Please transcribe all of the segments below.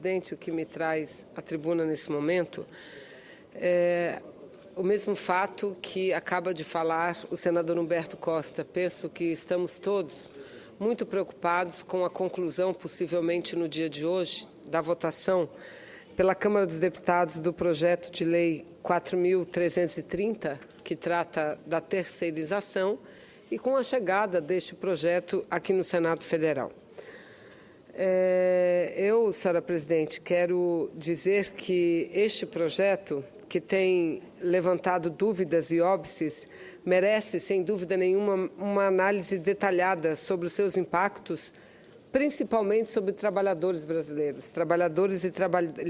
presidente, o que me traz à tribuna nesse momento é o mesmo fato que acaba de falar o senador Humberto Costa. Penso que estamos todos muito preocupados com a conclusão, possivelmente no dia de hoje, da votação pela Câmara dos Deputados do projeto de lei 4.330, que trata da terceirização, e com a chegada deste projeto aqui no Senado Federal. Eu, senhora presidente, quero dizer que este projeto, que tem levantado dúvidas e óbices, merece, sem dúvida nenhuma, uma análise detalhada sobre os seus impactos, principalmente sobre trabalhadores brasileiros, trabalhadores e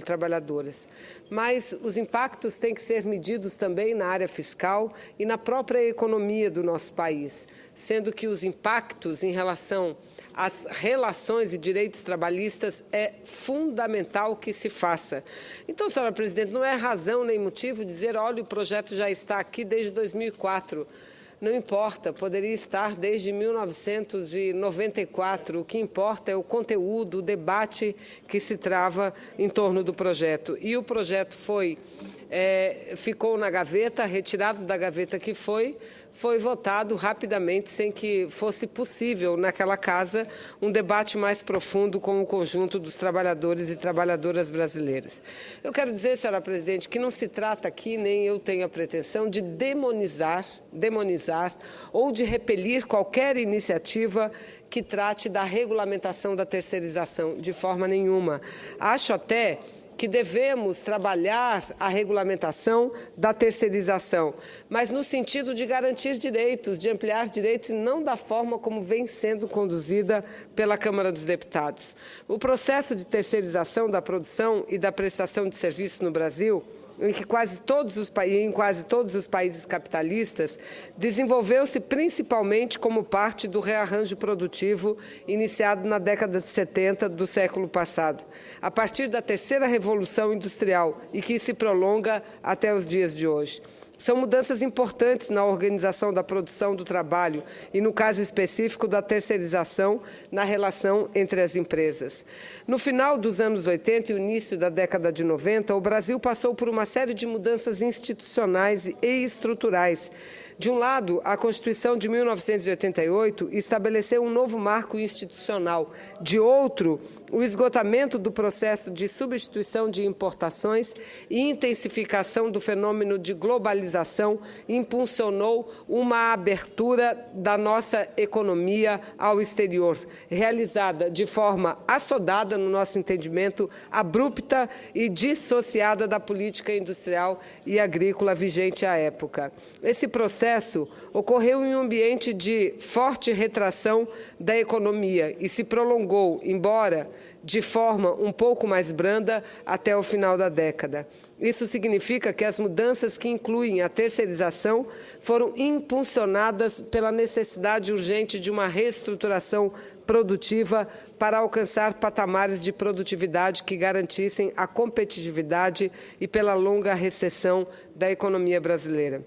trabalhadoras. Mas os impactos têm que ser medidos também na área fiscal e na própria economia do nosso país, sendo que os impactos em relação às relações e direitos trabalhistas é fundamental que se faça. Então, senhora presidente, não é razão nem motivo dizer, olha, o projeto já está aqui desde 2004. Não importa, poderia estar desde 1994. O que importa é o conteúdo, o debate que se trava em torno do projeto. E o projeto ficou na gaveta, retirado da gaveta que foi votado rapidamente, sem que fosse possível, naquela casa, um debate mais profundo com o conjunto dos trabalhadores e trabalhadoras brasileiras. Eu quero dizer, senhora presidente, que não se trata aqui, nem eu tenho a pretensão de demonizar ou de repelir qualquer iniciativa que trate da regulamentação da terceirização, de forma nenhuma. Acho até que devemos trabalhar a regulamentação da terceirização, mas no sentido de garantir direitos, de ampliar direitos, e não da forma como vem sendo conduzida pela Câmara dos Deputados. O processo de terceirização da produção e da prestação de serviços no Brasil, em quase todos os países capitalistas, desenvolveu-se principalmente como parte do rearranjo produtivo iniciado na década de 70 do século passado, a partir da terceira revolução industrial e que se prolonga até os dias de hoje. São mudanças importantes na organização da produção do trabalho e, no caso específico, da terceirização na relação entre as empresas. No final dos anos 80 e início da década de 90, o Brasil passou por uma série de mudanças institucionais e estruturais. De um lado, a Constituição de 1988 estabeleceu um novo marco institucional. De outro, o esgotamento do processo de substituição de importações e intensificação do fenômeno de globalização impulsionou uma abertura da nossa economia ao exterior, realizada de forma assodada, no nosso entendimento, abrupta e dissociada da política industrial e agrícola vigente à época. Esse processo ocorreu em um ambiente de forte retração da economia e se prolongou, embora de forma um pouco mais branda, até o final da década. Isso significa que as mudanças que incluem a terceirização foram impulsionadas pela necessidade urgente de uma reestruturação produtiva para alcançar patamares de produtividade que garantissem a competitividade e pela longa recessão da economia brasileira.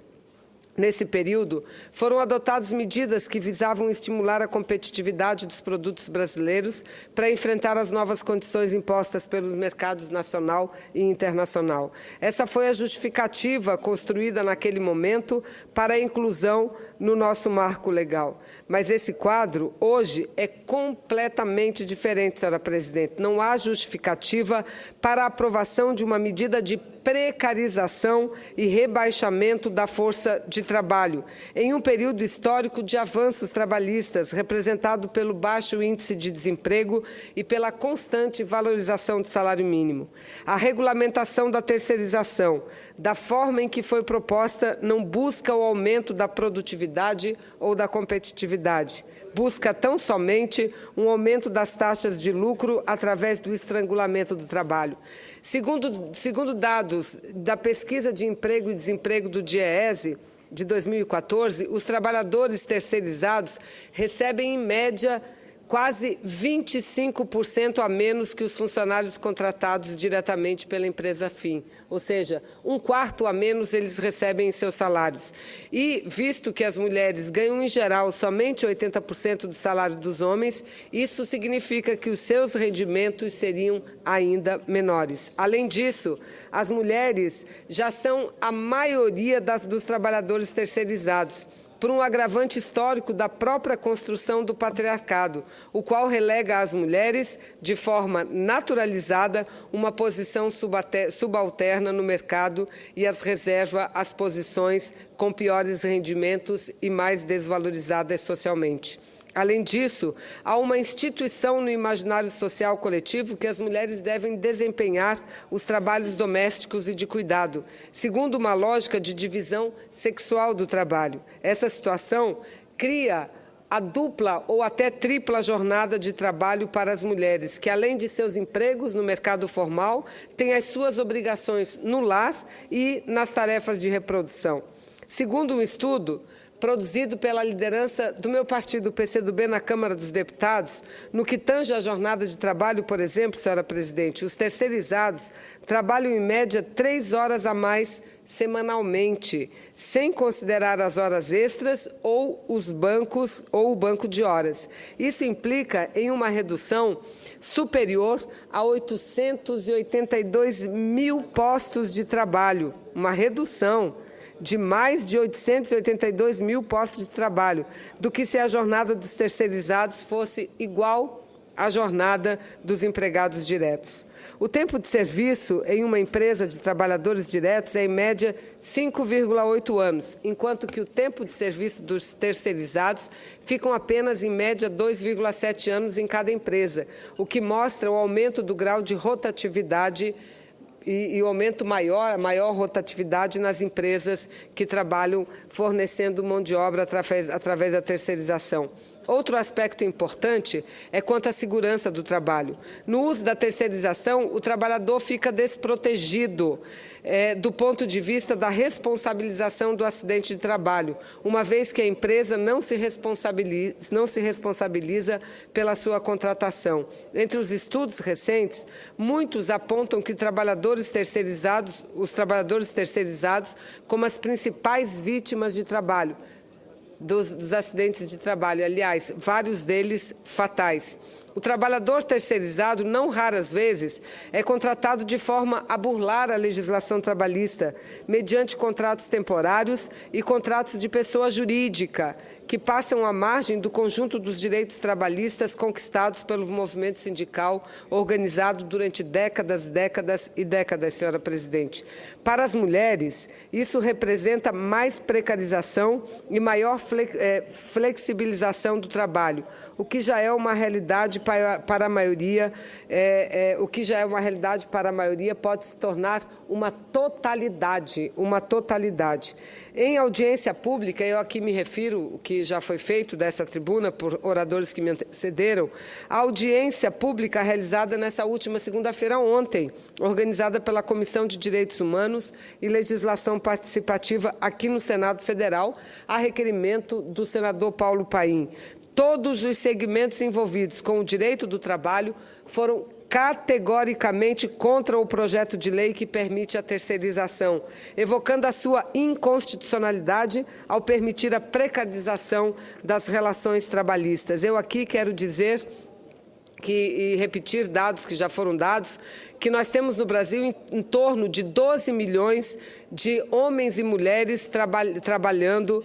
Nesse período, foram adotadas medidas que visavam estimular a competitividade dos produtos brasileiros para enfrentar as novas condições impostas pelos mercados nacional e internacional. Essa foi a justificativa construída naquele momento para a inclusão no nosso marco legal. Mas esse quadro, hoje, é completamente diferente, senhora presidente. Não há justificativa para a aprovação de uma medida de precarização e rebaixamento da força de trabalho, em um período histórico de avanços trabalhistas, representado pelo baixo índice de desemprego e pela constante valorização do salário mínimo. A regulamentação da terceirização, da forma em que foi proposta, não busca o aumento da produtividade ou da competitividade. Busca tão somente um aumento das taxas de lucro através do estrangulamento do trabalho. Segundo dados da Pesquisa de Emprego e Desemprego do DIEESE, de 2014, os trabalhadores terceirizados recebem, em média, quase 25% a menos que os funcionários contratados diretamente pela empresa fim. Ou seja, 1/4 a menos eles recebem em seus salários. E, visto que as mulheres ganham, em geral, somente 80% do salário dos homens, isso significa que os seus rendimentos seriam ainda menores. Além disso, as mulheres já são a maioria dos trabalhadores terceirizados, por um agravante histórico da própria construção do patriarcado, o qual relega às mulheres, de forma naturalizada, uma posição subalterna no mercado e as reserva às posições com piores rendimentos e mais desvalorizadas socialmente. Além disso, há uma instituição no imaginário social coletivo que as mulheres devem desempenhar os trabalhos domésticos e de cuidado, segundo uma lógica de divisão sexual do trabalho. Essa situação cria a dupla ou até tripla jornada de trabalho para as mulheres, que, além de seus empregos no mercado formal, têm as suas obrigações no lar e nas tarefas de reprodução. Segundo um estudo produzido pela liderança do meu partido, o PCdoB, na Câmara dos Deputados, no que tange à jornada de trabalho, por exemplo, senhora presidente, os terceirizados trabalham em média 3 horas a mais semanalmente, sem considerar as horas extras ou os bancos ou o banco de horas. Isso implica em uma redução superior a 882 mil postos de trabalho, uma redução de mais de 882 mil postos de trabalho, do que se a jornada dos terceirizados fosse igual à jornada dos empregados diretos. O tempo de serviço em uma empresa de trabalhadores diretos é, em média, 5,8 anos, enquanto que o tempo de serviço dos terceirizados ficam apenas, em média, 2,7 anos em cada empresa, o que mostra o aumento do grau de rotatividade e o aumento maior, a maior rotatividade nas empresas que trabalham fornecendo mão de obra através da terceirização. Outro aspecto importante é quanto à segurança do trabalho. No uso da terceirização, o trabalhador fica desprotegido do ponto de vista da responsabilização do acidente de trabalho, uma vez que a empresa não se responsabiliza pela sua contratação. Entre os estudos recentes, muitos apontam que os trabalhadores terceirizados como as principais vítimas de trabalho, dos acidentes de trabalho, aliás, vários deles fatais. O trabalhador terceirizado, não raras vezes, é contratado de forma a burlar a legislação trabalhista, mediante contratos temporários e contratos de pessoa jurídica, que passam à margem do conjunto dos direitos trabalhistas conquistados pelo movimento sindical organizado durante décadas e décadas, senhora presidente. Para as mulheres, isso representa mais precarização e maior flexibilização do trabalho, o que já é uma realidade para a maioria, pode se tornar uma totalidade. Em audiência pública, eu aqui me refiro, o que já foi feito dessa tribuna por oradores que me antecederam, a audiência pública realizada nessa última segunda-feira, ontem, organizada pela Comissão de Direitos Humanos e Legislação Participativa aqui no Senado Federal, a requerimento do senador Paulo Paim. Todos os segmentos envolvidos com o direito do trabalho foram categoricamente contra o projeto de lei que permite a terceirização, evocando a sua inconstitucionalidade ao permitir a precarização das relações trabalhistas. Eu aqui quero dizer e repetir dados que já foram dados, que nós temos no Brasil em torno de 12 milhões de homens e mulheres trabalhando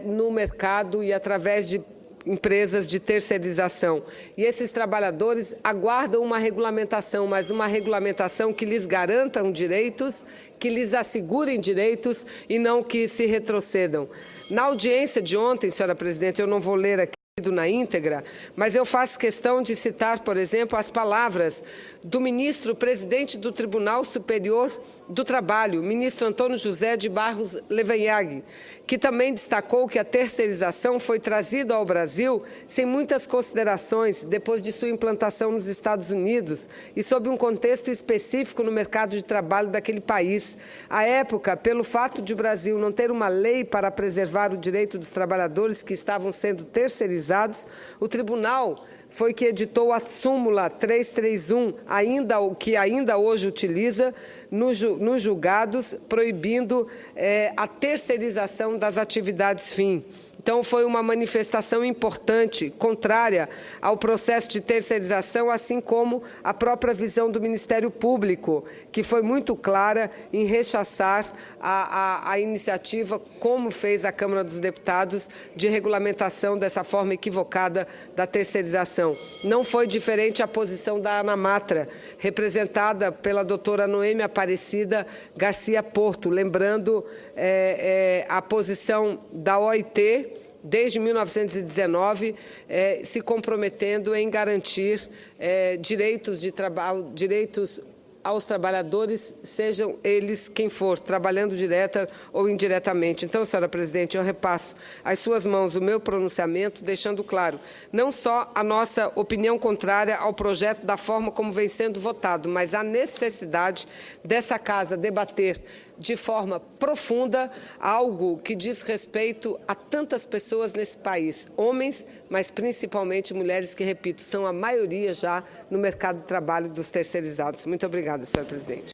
no mercado e através de empresas de terceirização. E esses trabalhadores aguardam uma regulamentação, mas uma regulamentação que lhes garantam direitos, que lhes assegurem direitos e não que se retrocedam. Na audiência de ontem, senhora presidente, eu não vou ler aqui na íntegra, mas eu faço questão de citar, por exemplo, as palavras do ministro presidente do Tribunal Superior do Trabalho, ministro Antônio José de Barros Levenhag, que também destacou que a terceirização foi trazida ao Brasil sem muitas considerações depois de sua implantação nos Estados Unidos e sob um contexto específico no mercado de trabalho daquele país. À época, pelo fato de o Brasil não ter uma lei para preservar o direito dos trabalhadores que estavam sendo terceirizados, terceirizados. O tribunal foi que editou a súmula 331, que ainda hoje utiliza nos julgados, proibindo a terceirização das atividades fim. Então, foi uma manifestação importante, contrária ao processo de terceirização, assim como a própria visão do Ministério Público, que foi muito clara em rechaçar a iniciativa, como fez a Câmara dos Deputados, de regulamentação dessa forma equivocada da terceirização. Não foi diferente a posição da ANAMATRA, representada pela doutora Noêmia Aparecida Garcia Porto, lembrando a posição da OIT, desde 1919, se comprometendo em garantir direitos aos trabalhadores, sejam eles quem for, trabalhando direta ou indiretamente. Então, senhora presidente, eu repasso às suas mãos o meu pronunciamento, deixando claro não só a nossa opinião contrária ao projeto da forma como vem sendo votado, mas a necessidade dessa Casa debater de forma profunda algo que diz respeito a tantas pessoas nesse país, homens, mas principalmente mulheres que, repito, são a maioria já no mercado de trabalho dos terceirizados. Muito obrigada, senhora presidente.